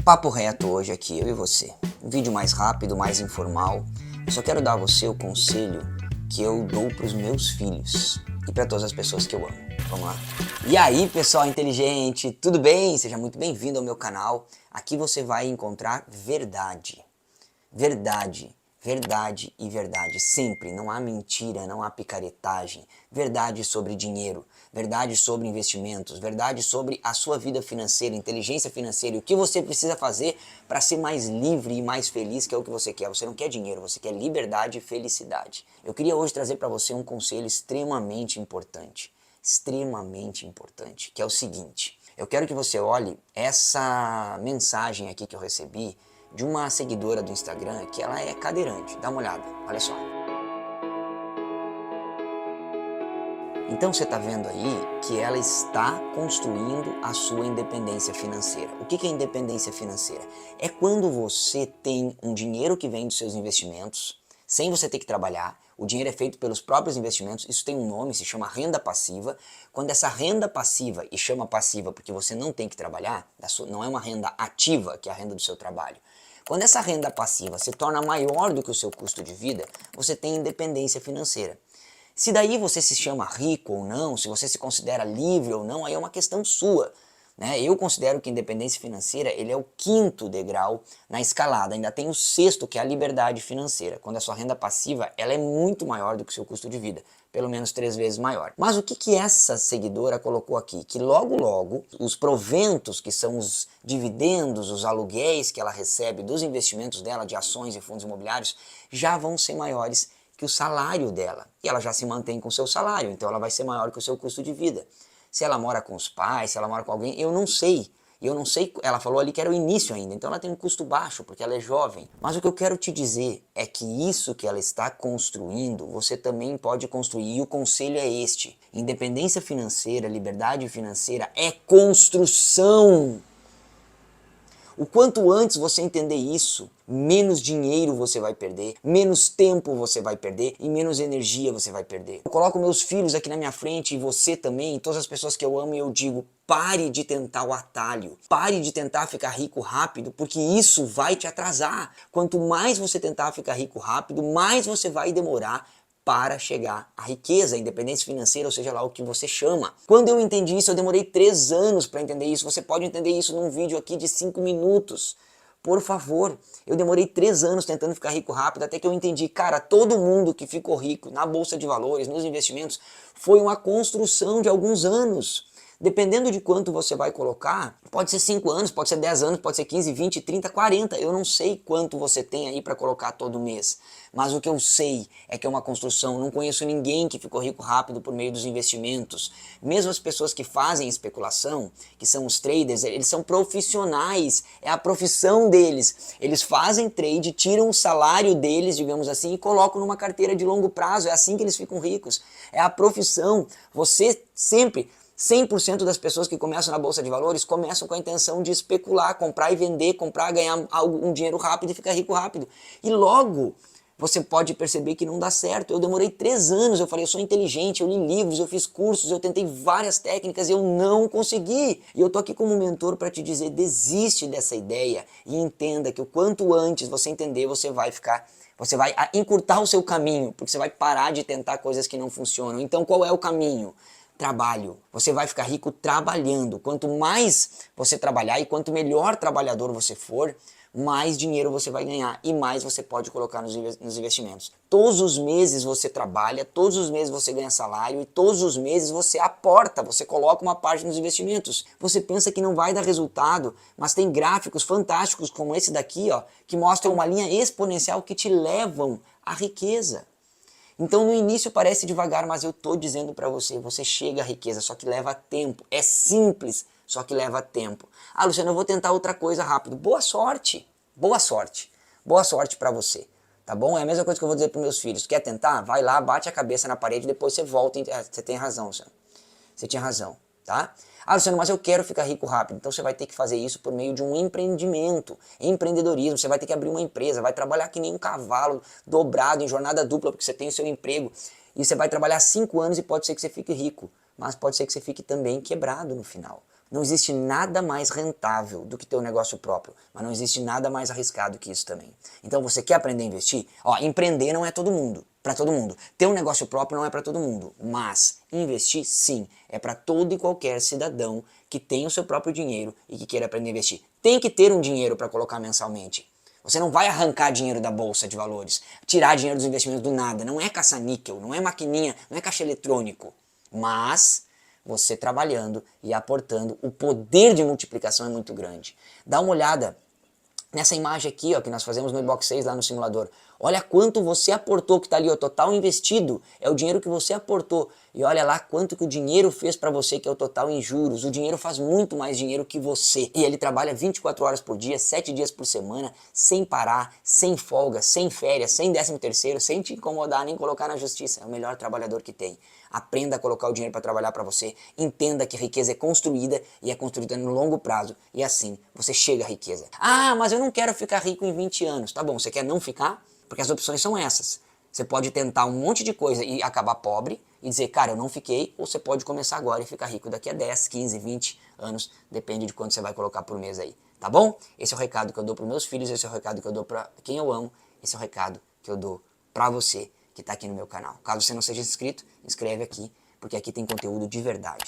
Papo reto hoje aqui, eu e você. Um vídeo mais rápido, mais informal. Eu só quero dar a você o conselho que eu dou para os meus filhos e para todas as pessoas que eu amo. Vamos lá? E aí, pessoal inteligente, tudo bem? Seja muito bem-vindo ao meu canal. Aqui você vai encontrar verdade. Verdade. Verdade e verdade, sempre, não há mentira, não há picaretagem, verdade sobre dinheiro, verdade sobre investimentos, verdade sobre a sua vida financeira, inteligência financeira e o que você precisa fazer para ser mais livre e mais feliz, que é o que você quer. Você não quer dinheiro, você quer liberdade e felicidade. Eu queria hoje trazer para você um conselho extremamente importante, que é o seguinte: eu quero que você olhe essa mensagem aqui que eu recebi de uma seguidora do Instagram que ela é cadeirante. Dá uma olhada, olha só. Então você está vendo aí que ela está construindo a sua independência financeira. O que é independência financeira? É quando você tem um dinheiro que vem dos seus investimentos, sem você ter que trabalhar. O dinheiro é feito pelos próprios investimentos, isso tem um nome, se chama renda passiva. Quando essa renda passiva, e chama passiva porque você não tem que trabalhar, não é uma renda ativa, que é a renda do seu trabalho. Quando essa renda passiva se torna maior do que o seu custo de vida, você tem independência financeira. Se daí você se chama rico ou não, se você se considera livre ou não, aí é uma questão sua. Né? Eu considero que independência financeira ele é o 5º degrau na escalada, ainda tem o 6º, que é a liberdade financeira, quando a sua renda passiva ela é muito maior do que o seu custo de vida, pelo menos 3 vezes maior. Mas o que essa seguidora colocou aqui? Que logo os proventos, que são os dividendos, os aluguéis que ela recebe dos investimentos dela, de ações e fundos imobiliários, já vão ser maiores que o salário dela. E ela já se mantém com o seu salário, então ela vai ser maior que o seu custo de vida. Se ela mora com os pais, se ela mora com alguém, eu não sei. Ela falou ali que era o início ainda, então ela tem um custo baixo, porque ela é jovem. Mas o que eu quero te dizer é que isso que ela está construindo, você também pode construir. E o conselho é este: independência financeira, liberdade financeira é construção. O quanto antes você entender isso, menos dinheiro você vai perder, menos tempo você vai perder e menos energia você vai perder. Eu coloco meus filhos aqui na minha frente e você também, e todas as pessoas que eu amo, e eu digo: pare de tentar o atalho, pare de tentar ficar rico rápido, porque isso vai te atrasar. Quanto mais você tentar ficar rico rápido, mais você vai demorar para chegar à riqueza, à independência financeira, ou seja lá o que você chama. Quando eu entendi isso, eu demorei 3 anos para entender isso. Você pode entender isso num vídeo aqui de 5 minutos. Por favor, eu demorei 3 anos tentando ficar rico rápido, até que eu entendi, cara, todo mundo que ficou rico na bolsa de valores, nos investimentos, foi uma construção de alguns anos. Dependendo de quanto você vai colocar, pode ser 5 anos, pode ser 10 anos, pode ser 15, 20, 30, 40. Eu não sei quanto você tem aí para colocar todo mês. Mas o que eu sei é que é uma construção. Não conheço ninguém que ficou rico rápido por meio dos investimentos. Mesmo as pessoas que fazem especulação, que são os traders, eles são profissionais. É a profissão deles. Eles fazem trade, tiram o salário deles, digamos assim, e colocam numa carteira de longo prazo. É assim que eles ficam ricos. É a profissão. Você sempre... 100% das pessoas que começam na bolsa de valores começam com a intenção de especular, comprar e vender, comprar, ganhar um dinheiro rápido e ficar rico rápido. E logo você pode perceber que não dá certo. Eu demorei 3 anos, eu falei, eu sou inteligente, eu li livros, eu fiz cursos, eu tentei várias técnicas e eu não consegui. E eu tô aqui como mentor para te dizer, desiste dessa ideia e entenda que o quanto antes você entender, você vai encurtar o seu caminho, porque você vai parar de tentar coisas que não funcionam. Então qual é o caminho? Trabalho. Você vai ficar rico trabalhando. Quanto mais você trabalhar e quanto melhor trabalhador você for, mais dinheiro você vai ganhar e mais você pode colocar nos investimentos. Todos os meses você trabalha, todos os meses você ganha salário e todos os meses você aporta, você coloca uma parte nos investimentos. Você pensa que não vai dar resultado, mas tem gráficos fantásticos como esse daqui, ó, que mostram uma linha exponencial que te levam à riqueza. Então no início parece devagar, mas eu tô dizendo para você, você chega à riqueza, só que leva tempo. É simples, só que leva tempo. Ah, Luciano, eu vou tentar outra coisa rápido. Boa sorte, boa sorte. Boa sorte para você, tá bom? É a mesma coisa que eu vou dizer para meus filhos. Quer tentar? Vai lá, bate a cabeça na parede, depois você volta. Você tem razão, Luciano. Você tinha razão, tá? Ah, Luciano, mas eu quero ficar rico rápido. Então você vai ter que fazer isso por meio de um empreendimento, empreendedorismo. Você vai ter que abrir uma empresa, vai trabalhar que nem um cavalo dobrado em jornada dupla, porque você tem o seu emprego. E você vai trabalhar 5 anos e pode ser que você fique rico, mas pode ser que você fique também quebrado no final. Não existe nada mais rentável do que ter um negócio próprio, mas não existe nada mais arriscado que isso também. Então você quer aprender a investir? Ó, empreender não é todo mundo, para todo mundo. Ter um negócio próprio não é para todo mundo, mas investir sim, é para todo e qualquer cidadão que tem o seu próprio dinheiro e que queira aprender a investir. Tem que ter um dinheiro para colocar mensalmente. Você não vai arrancar dinheiro da bolsa de valores, tirar dinheiro dos investimentos do nada, não é caça-níquel, não é maquininha, não é caixa eletrônico, mas você trabalhando e aportando, o poder de multiplicação é muito grande. Dá uma olhada nessa imagem aqui, ó, que nós fazemos no Inbox 6 lá no simulador. Olha quanto você aportou, que está ali, o total investido, é o dinheiro que você aportou. E olha lá quanto que o dinheiro fez para você, que é o total em juros. O dinheiro faz muito mais dinheiro que você. E ele trabalha 24 horas por dia, 7 dias por semana, sem parar, sem folga, sem férias, sem 13º, sem te incomodar nem colocar na justiça. É o melhor trabalhador que tem. Aprenda a colocar o dinheiro para trabalhar para você. Entenda que riqueza é construída e é construída no longo prazo. E assim você chega à riqueza. Ah, mas eu não quero ficar rico em 20 anos. Tá bom, você quer não ficar? Porque as opções são essas. Você pode tentar um monte de coisa e acabar pobre e dizer, cara, eu não fiquei, ou você pode começar agora e ficar rico daqui a 10, 15, 20 anos, depende de quanto você vai colocar por mês aí, tá bom? Esse é o recado que eu dou para meus filhos, esse é o recado que eu dou para quem eu amo, esse é o recado que eu dou para você que está aqui no meu canal. Caso você não seja inscrito, inscreve aqui, porque aqui tem conteúdo de verdade.